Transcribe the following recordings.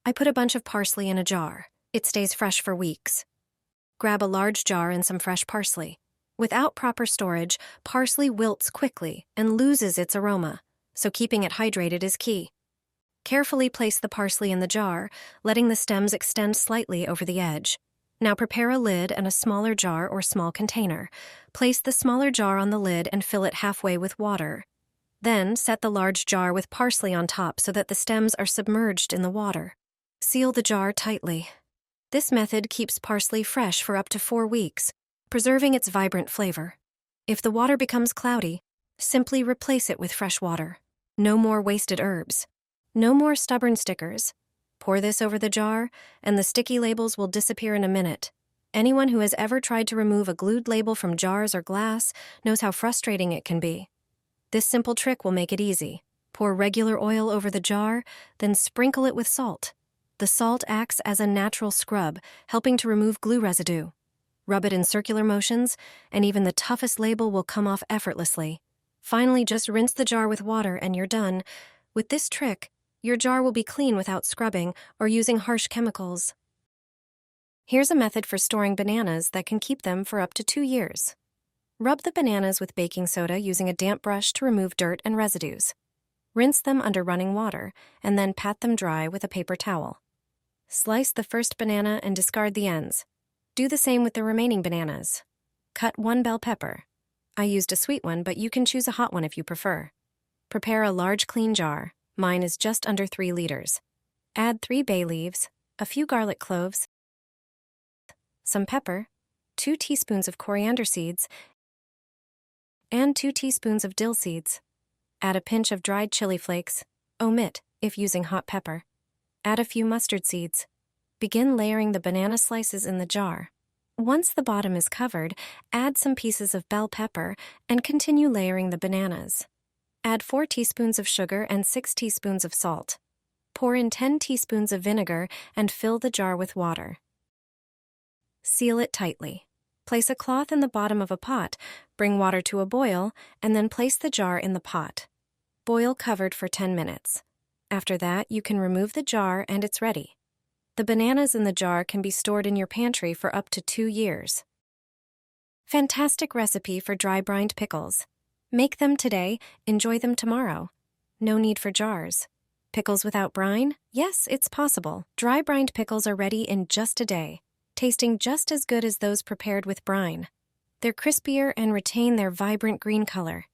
I put a bunch of parsley in a jar. It stays fresh for weeks. Grab a large jar and some fresh parsley. Without proper storage, parsley wilts quickly and loses its aroma, so keeping it hydrated is key. Carefully place the parsley in the jar, letting the stems extend slightly over the edge. Now prepare a lid and a smaller jar or small container. Place the smaller jar on the lid and fill it halfway with water. Then set the large jar with parsley on top so that the stems are submerged in the water. Seal the jar tightly. This method keeps parsley fresh for up to 4 weeks, preserving its vibrant flavor. If the water becomes cloudy, simply replace it with fresh water. No more wasted herbs. No more stubborn stickers. Pour this over the jar, and the sticky labels will disappear in a minute. Anyone who has ever tried to remove a glued label from jars or glass knows how frustrating it can be. This simple trick will make it easy. Pour regular oil over the jar, then sprinkle it with salt. The salt acts as a natural scrub, helping to remove glue residue. Rub it in circular motions, and even the toughest label will come off effortlessly. Finally, just rinse the jar with water and you're done. With this trick, your jar will be clean without scrubbing or using harsh chemicals. Here's a method for storing bananas that can keep them for up to 2 years. Rub the bananas with baking soda using a damp brush to remove dirt and residues. Rinse them under running water, and then pat them dry with a paper towel. Slice the first banana and discard the ends. Do the same with the remaining bananas. Cut 1 bell pepper. I used a sweet one, but you can choose a hot one if you prefer. Prepare a large clean jar. Mine is just under 3 liters. Add 3 bay leaves, a few garlic cloves, some pepper, 2 teaspoons of coriander seeds, and 2 teaspoons of dill seeds. Add a pinch of dried chili flakes. Omit if using hot pepper. Add a few mustard seeds. Begin layering the banana slices in the jar. Once the bottom is covered, add some pieces of bell pepper and continue layering the bananas. Add 4 teaspoons of sugar and 6 teaspoons of salt. Pour in 10 teaspoons of vinegar and fill the jar with water. Seal it tightly. Place a cloth in the bottom of a pot, bring water to a boil, and then place the jar in the pot. Boil covered for 10 minutes. After that, you can remove the jar and it's ready. The bananas in the jar can be stored in your pantry for up to 2 years. Fantastic recipe for dry brined pickles. Make them today, enjoy them tomorrow. No need for jars. Pickles without brine? Yes, it's possible. Dry brined pickles are ready in just a day, tasting just as good as those prepared with brine. They're crispier and retain their vibrant green color.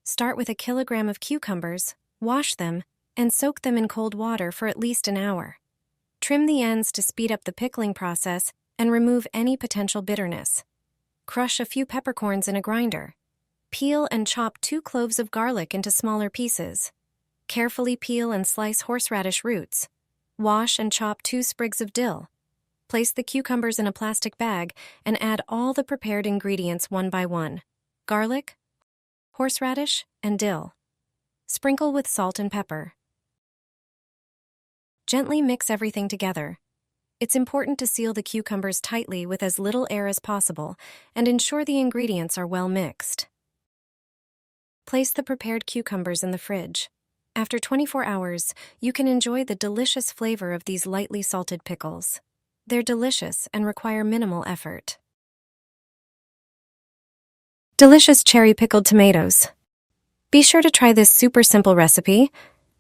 Start with a kilogram of cucumbers, wash them, and soak them in cold water for at least an hour. Trim the ends to speed up the pickling process and remove any potential bitterness. Crush a few peppercorns in a grinder. Peel and chop 2 cloves of garlic into smaller pieces. Carefully peel and slice horseradish roots. Wash and chop 2 sprigs of dill. Place the cucumbers in a plastic bag and add all the prepared ingredients one by one: garlic, horseradish, and dill. Sprinkle with salt and pepper. Gently mix everything together. It's important to seal the cucumbers tightly with as little air as possible and ensure the ingredients are well mixed. Place the prepared cucumbers in the fridge. After 24 hours, you can enjoy the delicious flavor of these lightly salted pickles. They're delicious and require minimal effort. Delicious cherry pickled tomatoes. Be sure to try this super simple recipe.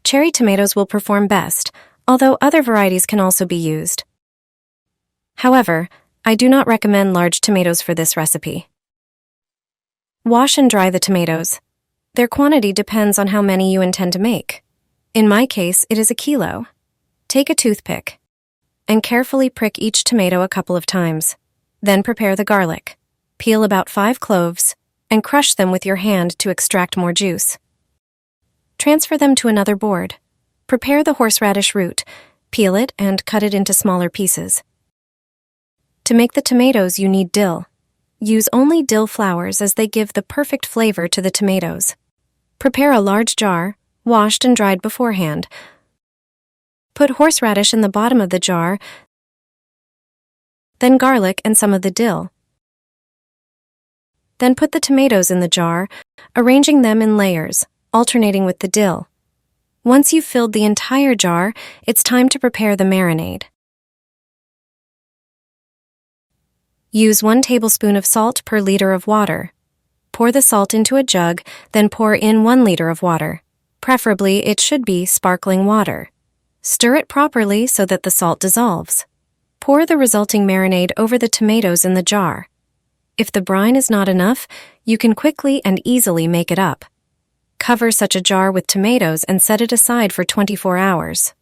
Cherry tomatoes will perform best, although other varieties can also be used. However, I do not recommend large tomatoes for this recipe. Wash and dry the tomatoes. Their quantity depends on how many you intend to make. In my case, it is a kilo. Take a toothpick and carefully prick each tomato a couple of times. Then prepare the garlic. Peel about 5 cloves and crush them with your hand to extract more juice. Transfer them to another board. Prepare the horseradish root. Peel it and cut it into smaller pieces. To make the tomatoes, you need dill. Use only dill flowers as they give the perfect flavor to the tomatoes. Prepare a large jar, washed and dried beforehand. Put horseradish in the bottom of the jar, then garlic and some of the dill. Then put the tomatoes in the jar, arranging them in layers, alternating with the dill. Once you've filled the entire jar, it's time to prepare the marinade. Use 1 tablespoon of salt per liter of water. Pour the salt into a jug, then pour in 1 liter of water. Preferably, it should be sparkling water. Stir it properly so that the salt dissolves. Pour the resulting marinade over the tomatoes in the jar. If the brine is not enough, you can quickly and easily make it up. Cover such a jar with tomatoes and set it aside for 24 hours.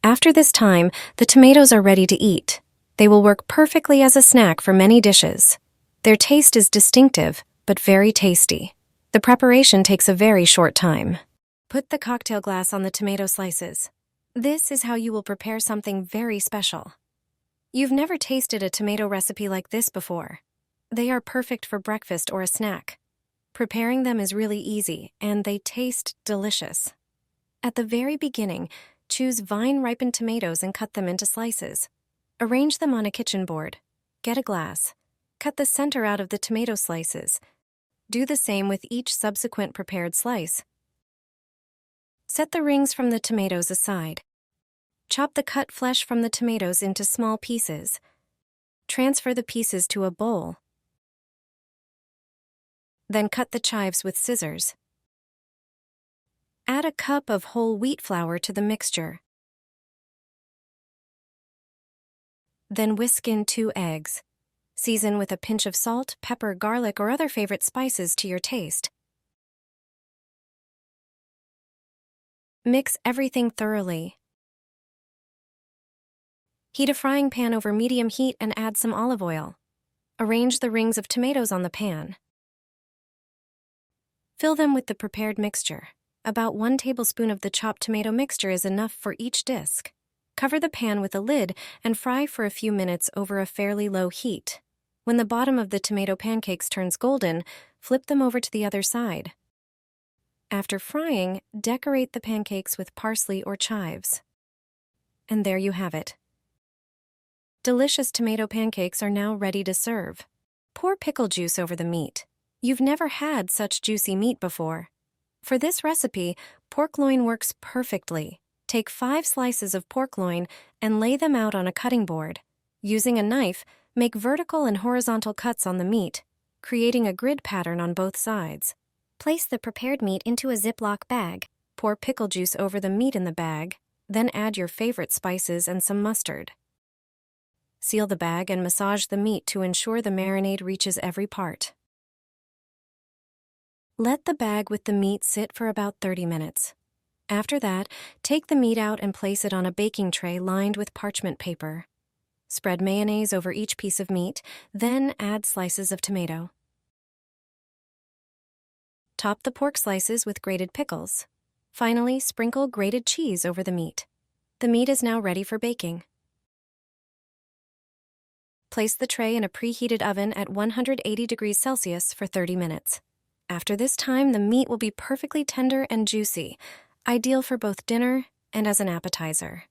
After this time, the tomatoes are ready to eat. They will work perfectly as a snack for many dishes. Their taste is distinctive, but very tasty. The preparation takes a very short time. Put the cocktail glass on the tomato slices. This is how you will prepare something very special. You've never tasted a tomato recipe like this before. They are perfect for breakfast or a snack. Preparing them is really easy, and they taste delicious. At the very beginning, choose vine-ripened tomatoes and cut them into slices. Arrange them on a kitchen board. Get a glass. Cut the center out of the tomato slices. Do the same with each subsequent prepared slice. Set the rings from the tomatoes aside. Chop the cut flesh from the tomatoes into small pieces. Transfer the pieces to a bowl. Then cut the chives with scissors. Add a cup of whole wheat flour to the mixture. Then whisk in 2 eggs. Season with a pinch of salt, pepper, garlic, or other favorite spices to your taste. Mix everything thoroughly. Heat a frying pan over medium heat and add some olive oil. Arrange the rings of tomatoes on the pan. Fill them with the prepared mixture. About 1 tablespoon of the chopped tomato mixture is enough for each disc. Cover the pan with a lid and fry for a few minutes over a fairly low heat. When the bottom of the tomato pancakes turns golden, flip them over to the other side. After frying, decorate the pancakes with parsley or chives. And there you have it. Delicious tomato pancakes are now ready to serve. Pour pickle juice over the meat. You've never had such juicy meat before. For this recipe, pork loin works perfectly. Take 5 slices of pork loin and lay them out on a cutting board. Using a knife, make vertical and horizontal cuts on the meat, creating a grid pattern on both sides. Place the prepared meat into a Ziploc bag. Pour pickle juice over the meat in the bag, then add your favorite spices and some mustard. Seal the bag and massage the meat to ensure the marinade reaches every part. Let the bag with the meat sit for about 30 minutes. After that, take the meat out and place it on a baking tray lined with parchment paper. Spread mayonnaise over each piece of meat, then add slices of tomato. Top the pork slices with grated pickles. Finally, sprinkle grated cheese over the meat. The meat is now ready for baking. Place the tray in a preheated oven at 180 degrees Celsius for 30 minutes. After this time, the meat will be perfectly tender and juicy, ideal for both dinner and as an appetizer.